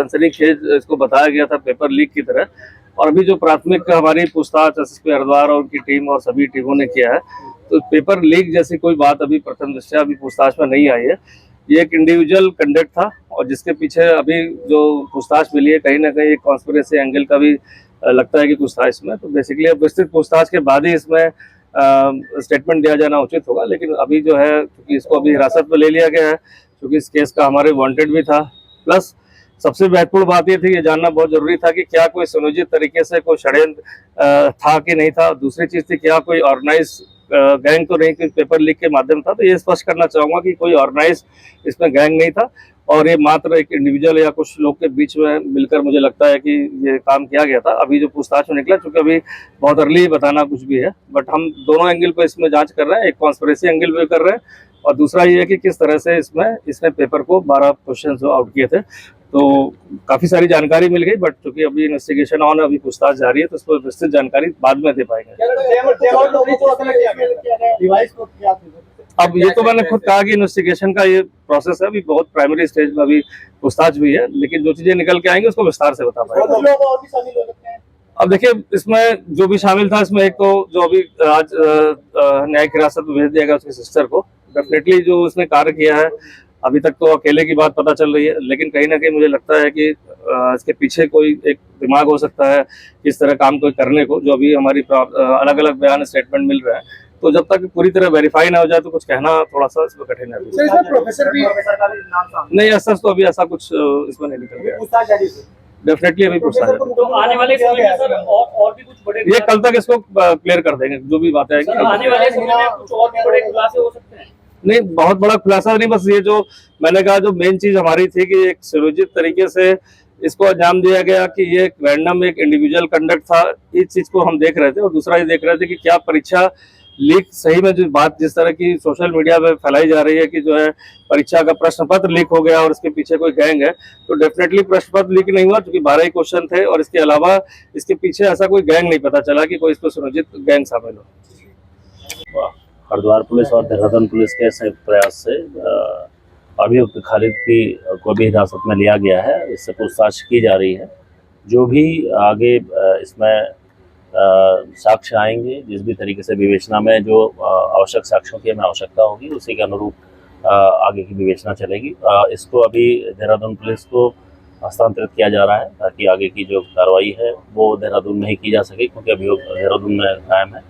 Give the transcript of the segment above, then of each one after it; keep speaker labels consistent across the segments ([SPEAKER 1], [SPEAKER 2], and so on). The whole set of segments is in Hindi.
[SPEAKER 1] सनसनीखेज इसको बताया गया था पेपर लीक की तरह। और अभी जो प्राथमिक हमारी पूछताछ एसएसपी हरिद्वार और उनकी टीम और सभी टीमों ने किया है, तो पेपर लीक जैसी कोई बात अभी प्रथम दृष्टया अभी पूछताछ में नहीं आई है। ये एक इंडिविजुअल कंडक्ट था और जिसके पीछे अभी जो पूछताछ मिली है, कहीं ना कहीं एक कॉन्स्पिरेसी एंगल का भी लगता है कि कुछ था इसमें। तो बेसिकली अब विस्तृत पूछताछ के बाद ही इसमें स्टेटमेंट दिया जाना उचित होगा। लेकिन अभी जो है, क्योंकि इसको अभी हिरासत में ले लिया गया है, क्योंकि इस केस का हमारे वांटेड भी था, प्लस सबसे महत्वपूर्ण बात ये थी, ये जानना बहुत जरूरी था कि क्या कोई सुनियोजित तरीके से कोई षड्यंत्र था कि नहीं था। दूसरी चीज थी, क्या कोई ऑर्गेनाइज गैंग तो नहीं कि पेपर लीक के माध्यम था। तो ये स्पष्ट करना चाहूंगा कि कोई ऑर्गेनाइज इसमें गैंग नहीं था और ये मात्र एक इंडिविजुअल या कुछ लोग के बीच में मिलकर मुझे लगता है कि ये काम किया गया था। अभी जो पूछताछ में निकला, चूंकि अभी बहुत अर्ली बताना कुछ भी है, बट हम दोनों एंगल पे इसमें जांच कर रहे हैं। एक कॉन्स्पिरेसी एंगल पे कर रहे हैं और दूसरा ये है कि किस तरह से इसमें पेपर को 12 क्वेश्चन जो आउट किए थे। तो काफी सारी जानकारी मिल गई, बट चूंकि अभी इन्वेस्टिगेशन ऑन है, अभी पूछताछ जारी है, तो उस पर विस्तृत जानकारी बाद में दे पाएंगे। अब ये तो मैंने खुद कहा कि इन्वेस्टिगेशन का ये प्रोसेस है, अभी बहुत प्राइमरी स्टेज में अभी पूछताछ भी है, लेकिन जो चीजें निकल के आएंगी उसको विस्तार से बता पाएंगे। अब देखिए, इसमें जो भी शामिल था, इसमें एक तो जो अभी आज न्यायिक हिरासत में भेज दिया गया उसकी सिस्टर को, डेफिनेटली जो उसने कार्य किया है, अभी तक तो अकेले की बात पता चल रही है, लेकिन कहीं ना कहीं मुझे लगता है कि इसके पीछे कोई एक दिमाग हो सकता है इस तरह काम कोई करने को, जो अभी हमारी अलग अलग बयान स्टेटमेंट मिल रहे हैं। तो जब तक पूरी तरह वेरीफाई ना हो जाए तो कुछ कहना थोड़ा सा इसमें कठिन है।
[SPEAKER 2] प्रोफेसर
[SPEAKER 1] नहीं, ऐसा तो अभी ऐसा कुछ इसमें नहीं निकल गया। डेफिनेटली अभी पूछताछ
[SPEAKER 3] तो आने वाले समय में सर और भी कुछ बड़े,
[SPEAKER 1] ये कल तक इसको क्लियर कर देंगे, जो भी बातें आएंगी।
[SPEAKER 3] आने वाले समय में कुछ और भी बड़े खुलासे हो सकते हैं?
[SPEAKER 1] नहीं, बहुत बड़ा खुलासा नहीं, बस ये जो मैंने कहा, जो मेन चीज हमारी थी कि एक सुनियोजित तरीके से इसको अंजाम दिया गया, कि ये एक रैंडम एक इंडिविजुअल कंडक्ट था, इस चीज को हम देख रहे थे। और दूसरा ये देख रहे थे कि क्या परीक्षा लीक सही में, जो बात जिस तरह की सोशल मीडिया में फैलाई जा रही है कि जो है परीक्षा का प्रश्न पत्र लीक हो गया और इसके पीछे कोई गैंग है, तो डेफिनेटली प्रश्न पत्र लीक नहीं हुआ, क्योंकि 12 ही क्वेश्चन थे और इसके अलावा इसके पीछे ऐसा कोई गैंग नहीं पता चला कि कोई इसको सुनियोजित गैंग शामिल हो।
[SPEAKER 4] हरिद्वार पुलिस और देहरादून पुलिस के संयुक्त प्रयास से अभियुक्त खालिद को भी हिरासत में लिया गया है। इससे पूछताछ की जा रही है। जो भी आगे इसमें साक्ष्य आएंगे, जिस भी तरीके से विवेचना में जो आवश्यक साक्ष्यों की हमें आवश्यकता होगी, उसी के अनुरूप आगे की विवेचना चलेगी। इसको अभी देहरादून पुलिस को हस्तांतरित किया जा रहा है, ताकि आगे की जो कार्रवाई है वो देहरादून में ही की जा सके, क्योंकि अभियोग देहरादून में कायम है।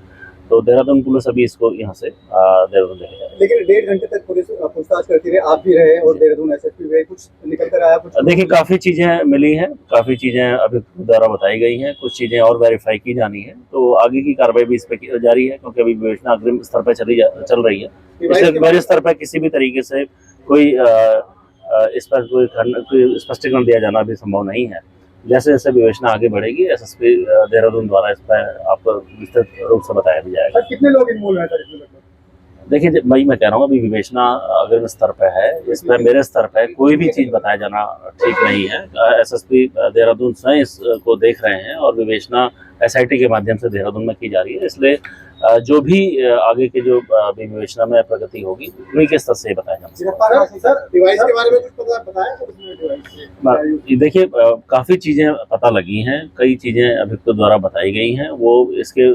[SPEAKER 4] तो देहरादून पुलिस अभी इसको यहाँ से देहरादून ले जाएगी।
[SPEAKER 2] लेकिन 1.5 घंटे तक पुलिस पूछताछ करती रही, आप भी रहे और देहरादून एसएसपी भी रहे, कुछ निकल कर आया? कुछ
[SPEAKER 4] देखिए, काफ़ी चीज़ें मिली हैं, काफ़ी चीज़ें अभी द्वारा बताई गई हैं, कुछ चीज़ें और वेरीफाई की जानी है। तो आगे की कार्रवाई भी इस पर जारी है, क्योंकि अभी विवेचना अग्रिम स्तर पर चल रही है। इसलिए मेरे स्तर पर किसी भी तरीके से कोई इस पर कोई स्पष्टीकरण दिया जाना भी संभव नहीं है। जैसे जैसे विवेचना आगे बढ़ेगी, एसएसपी देहरादून द्वारा इस पर आपको विस्तृत रूप से बताया भी जाएगा।
[SPEAKER 2] सर, कितने लोग इन्वॉल्व हैं सर इसमें?
[SPEAKER 4] देखिए, मैं कह रहा हूँ, अभी विवेचना अग्रिम स्तर पर है। इस पर मेरे स्तर पर कोई भी चीज़ बताया जाना ठीक नहीं है। एसएसपी देहरादून स्वयं इसको देख रहे हैं और विवेचना एसआईटी के माध्यम से देहरादून में की जा रही है। इसलिए जो भी आगे की जो विवेचना में प्रगति होगी, उन्हीं के स्तर से बताया जाना।
[SPEAKER 2] सर, डिवाइस के बारे में कुछ बताया?
[SPEAKER 4] देखिए, काफ़ी चीज़ें पता लगी हैं, कई चीज़ें अभियुक्त द्वारा बताई गई हैं। वो इसके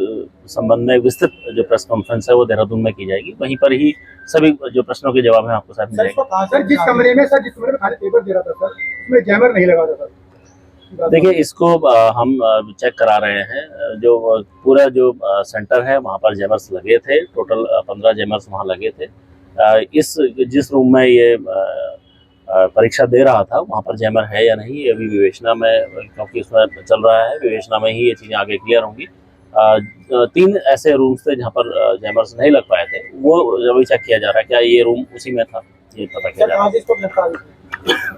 [SPEAKER 4] संबंध में विस्तृत जो प्रेस कॉन्फ्रेंस है वो देहरादून में की जाएगी। वहीं पर ही सभी जो प्रश्नों के जवाब हैं आपको साथ मिलेंगे।
[SPEAKER 2] सर, जिस कमरे में खाली पेपर दे रहा था सर, उसमें जैमर नहीं लगा था सर?
[SPEAKER 4] देखिए, इसको हम चेक करा रहे हैं। जो पूरा जो सेंटर है वहाँ पर जैमर्स लगे थे, टोटल 15 जैमर्स वहाँ लगे थे। जिस रूम में ये परीक्षा दे रहा था वहाँ पर जैमर है या नहीं, ये अभी विवेचना में, क्योंकि इसमें चल रहा है विवेचना में ही ये चीज़ें आगे क्लियर होंगी। 3 ऐसे रूम्स थे जहाँ पर जैमर्स नहीं लग पाए थे, वो अभी चेक किया जा रहा है क्या ये रूम उसी में था, ये पता किया जा रहा है।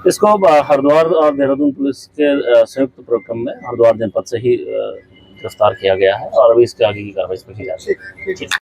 [SPEAKER 4] इसको हरिद्वार और देहरादून पुलिस के संयुक्त उपक्रम में हरिद्वार जनपद से ही गिरफ्तार किया गया है और अभी इसके आगे की कार्रवाई इस पर की जा रही है।